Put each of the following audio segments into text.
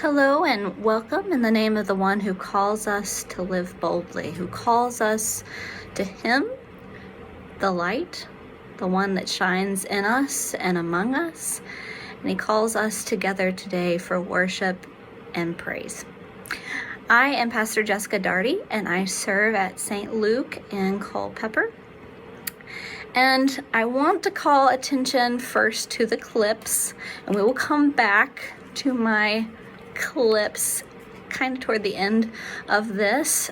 Hello and welcome in the name of the one who calls us to live boldly, who calls us to him, the light, the one that shines in us and among us. And he calls us together today for worship and praise. I am Pastor Jessica Darty, and I serve at St. Luke in Culpeper. And I want to call attention first to the clips, and we will come back to my clips kind of toward the end of this,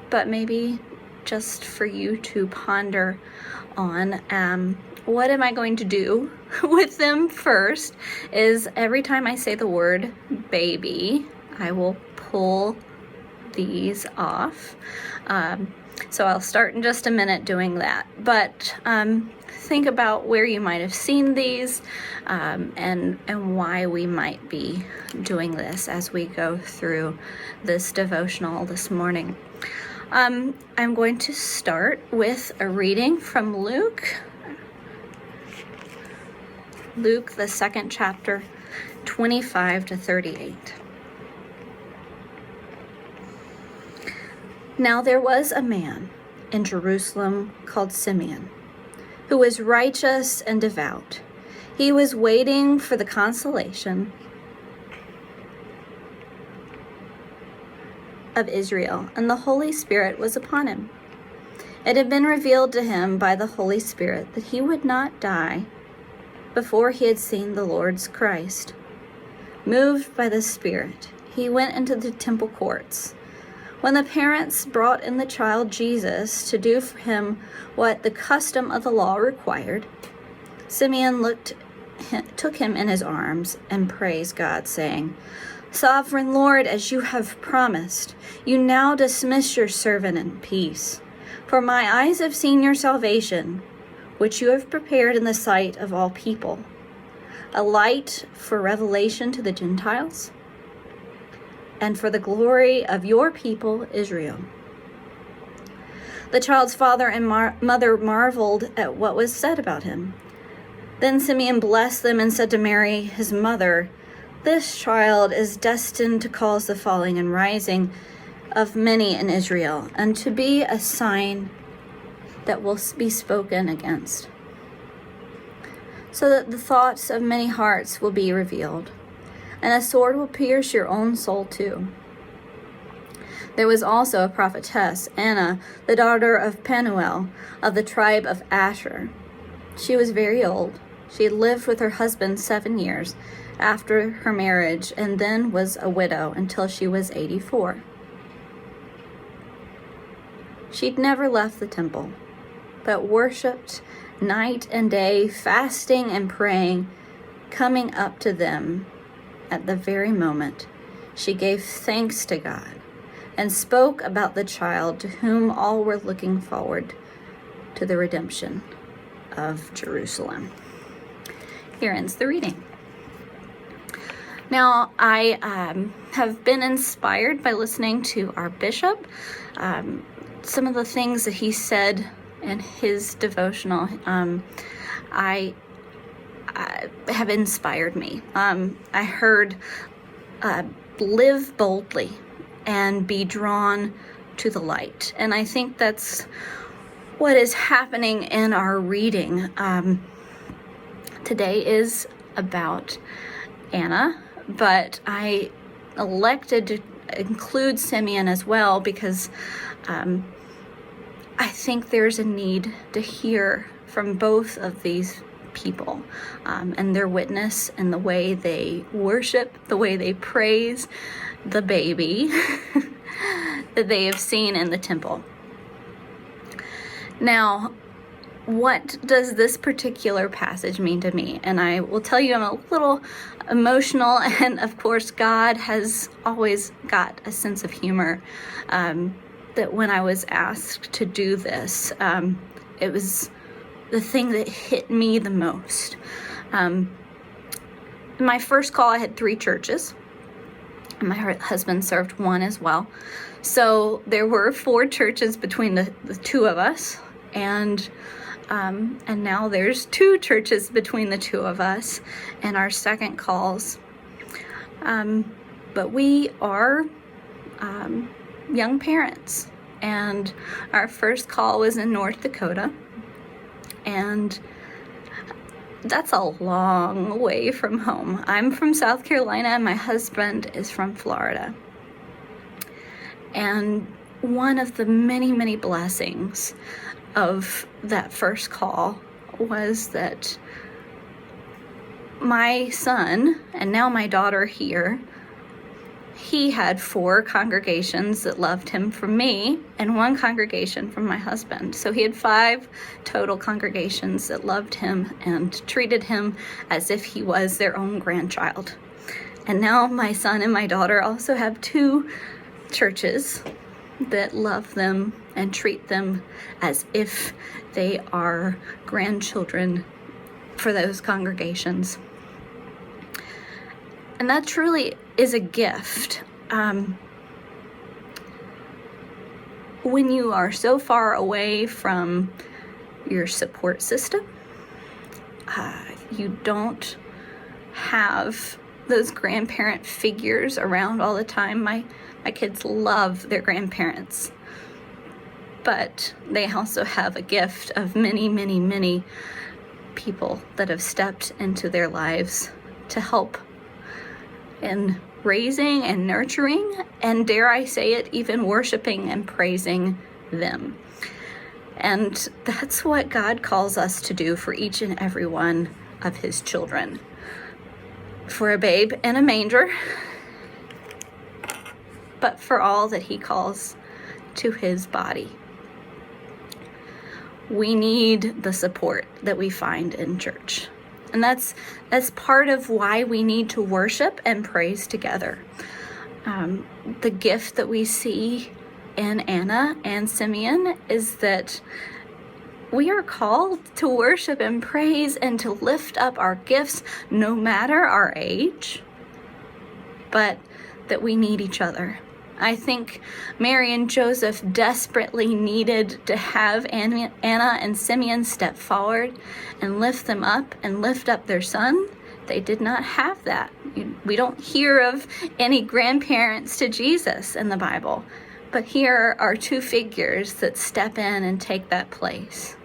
but maybe just for you to ponder on what am I going to do with them. First is every time I say the word baby, I will pull these off. So I'll start in just a minute doing that, but think about where you might have seen these and why we might be doing this as we go through this devotional this morning. I'm going to start with a reading from Luke, the second chapter, 25 to 38. Now there was a man in Jerusalem called Simeon, who was righteous and devout. He was waiting for the consolation of Israel, and the Holy Spirit was upon him. It had been revealed to him by the Holy Spirit that he would not die before he had seen the Lord's Christ. Moved by the Spirit, he went into the temple courts. When the parents brought in the child Jesus to do for him what the custom of the law required, Simeon took him in his arms and praised God, saying, "Sovereign Lord, as you have promised, you now dismiss your servant in peace. For my eyes have seen your salvation, which you have prepared in the sight of all people, a light for revelation to the Gentiles, and for the glory of your people Israel." The child's father and mother marveled at what was said about him. Then Simeon blessed them and said to Mary, his mother, "This child is destined to cause the falling and rising of many in Israel, and to be a sign that will be spoken against, so that the thoughts of many hearts will be revealed, and a sword will pierce your own soul too." There was also a prophetess, Anna, the daughter of Penuel, of the tribe of Asher. She was very old. She had lived with her husband 7 years after her marriage, and then was a widow until she was 84. She'd never left the temple, but worshipped night and day, fasting and praying, coming up to them at the very moment she gave thanks to God and spoke about the child to whom all were looking forward to the redemption of Jerusalem. Here ends the reading. Now, I have been inspired by listening to our bishop. Some of the things that he said in his devotional, have inspired me. I heard live boldly and be drawn to the light. And I think that's what is happening in our reading. Today is about Anna, but I elected to include Simeon as well because I think there's a need to hear from both of these people and their witness and the way they worship, the way they praise the baby that they have seen in the temple. Now, what does this particular passage mean to me? And I will tell you I'm a little emotional, and of course God has always got a sense of humor. That when I was asked to do this, it was the thing that hit me the most. In my first call, I had 3 churches. And my husband served one as well. So there were 4 churches between the 2 of us. And now there's 2 churches between the 2 of us and our second calls. But we are young parents, and our first call was in North Dakota, and that's a long way from home. I'm from South Carolina, and my husband is from Florida. And one of the many, many blessings of that first call was that my son, and now my daughter here, he had 4 congregations that loved him from me and 1 congregation from my husband. So he had 5 total congregations that loved him and treated him as if he was their own grandchild. And now my son and my daughter also have 2 churches that love them and treat them as if they are grandchildren for those congregations. And that truly is a gift. When you are so far away from your support system, you don't have those grandparent figures around all the time. My kids love their grandparents, but they also have a gift of many, many, many people that have stepped into their lives to help in raising and nurturing, and dare I say it, even worshiping and praising them. And that's what God calls us to do for each and every one of his children. For a babe in a manger, but for all that he calls to his body. We need the support that we find in church. And that's part of why we need to worship and praise together. The gift that we see in Anna and Simeon is that we are called to worship and praise and to lift up our gifts no matter our age, but that we need each other. I think Mary and Joseph desperately needed to have Anna and Simeon step forward and lift them up and lift up their son. They did not have that. We don't hear of any grandparents to Jesus in the Bible, but here are 2 figures that step in and take that place.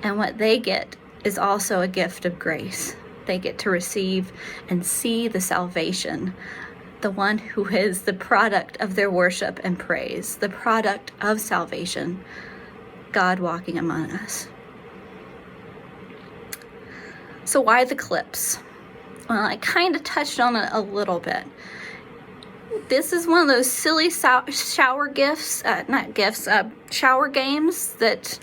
And what they get is also a gift of grace. They get to receive and see the salvation, the one who is the product of their worship and praise, the product of salvation, God walking among us. So why the clips? Well, I kind of touched on it a little bit. This is one of those silly shower games that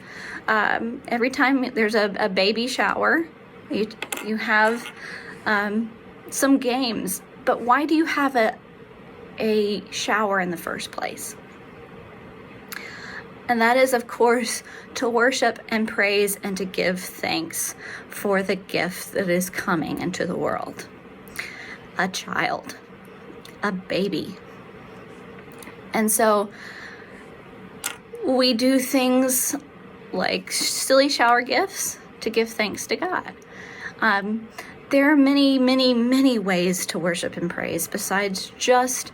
every time there's a baby shower, you have some games. But why do you have a shower in the first place? And that is, of course, to worship and praise and to give thanks for the gift that is coming into the world. A child, a baby. And so we do things like silly shower gifts to give thanks to God. There are many, many, many ways to worship and praise besides just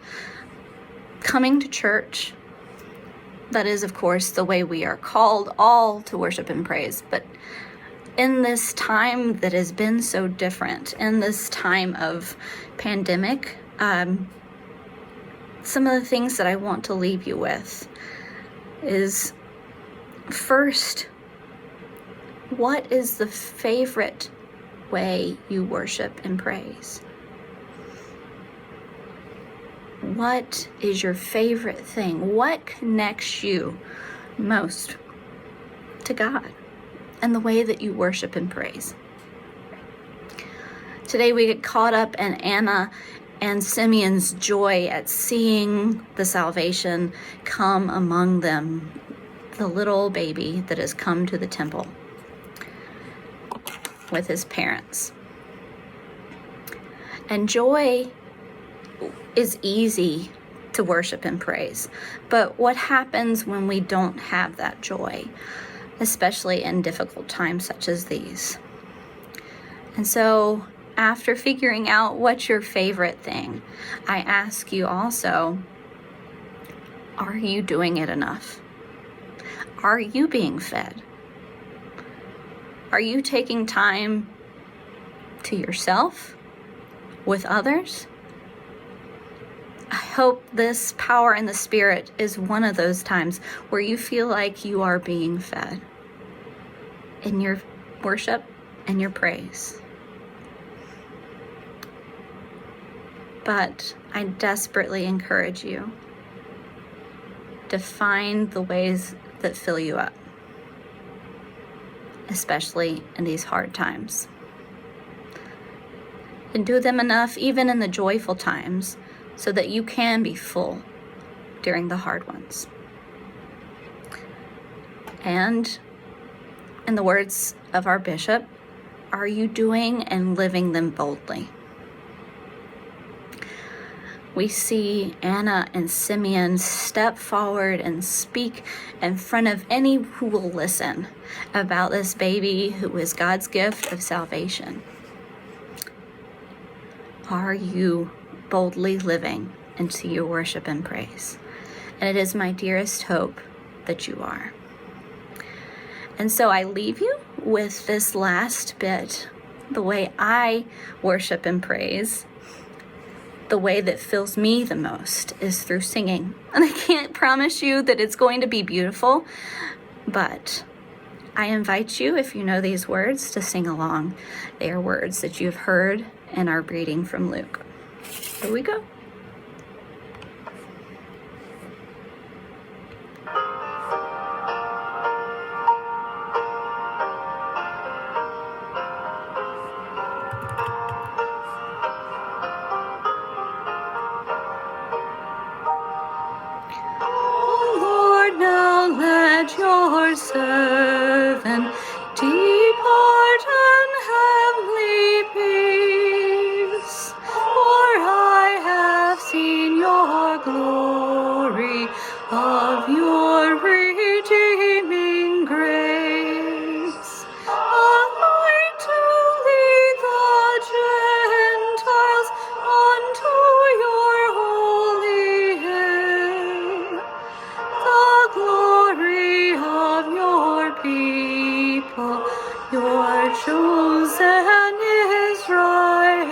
coming to church. That is, of course, the way we are called all to worship and praise. But in this time that has been so different, in this time of pandemic, some of the things that I want to leave you with is, first, what is the favorite way you worship and praise? What is your favorite thing? What connects you most to God and the way that you worship and praise? Today we get caught up in Anna and Simeon's joy at seeing the salvation come among them, the little baby that has come to the temple with his parents. And joy is easy to worship and praise. But what happens when we don't have that joy, especially in difficult times such as these? And so after figuring out what's your favorite thing, I ask you also, are you doing it enough? Are you being fed? Are you taking time to yourself, with others? I hope this power in the Spirit is one of those times where you feel like you are being fed in your worship and your praise. But I desperately encourage you to find the ways that fill you up, especially in these hard times. And do them enough even in the joyful times so that you can be full during the hard ones. And in the words of our bishop, are you doing and living them boldly? We see Anna and Simeon step forward and speak in front of any who will listen about this baby who is God's gift of salvation. Are you boldly living into your worship and praise? And it is my dearest hope that you are. And so I leave you with this last bit, the way I worship and praise. The way that fills me the most is through singing. And I can't promise you that it's going to be beautiful, but I invite you, if you know these words, to sing along. They are words that you've heard in our reading from Luke. Here we go. Your servant depart in heavenly peace, for I have seen your glory of your redeeming grace, a light to lead the Gentiles unto your holy hill. The glory of your people, your chosen Israel.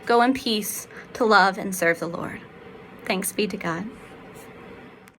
Go in peace to love and serve the Lord. Thanks be to God.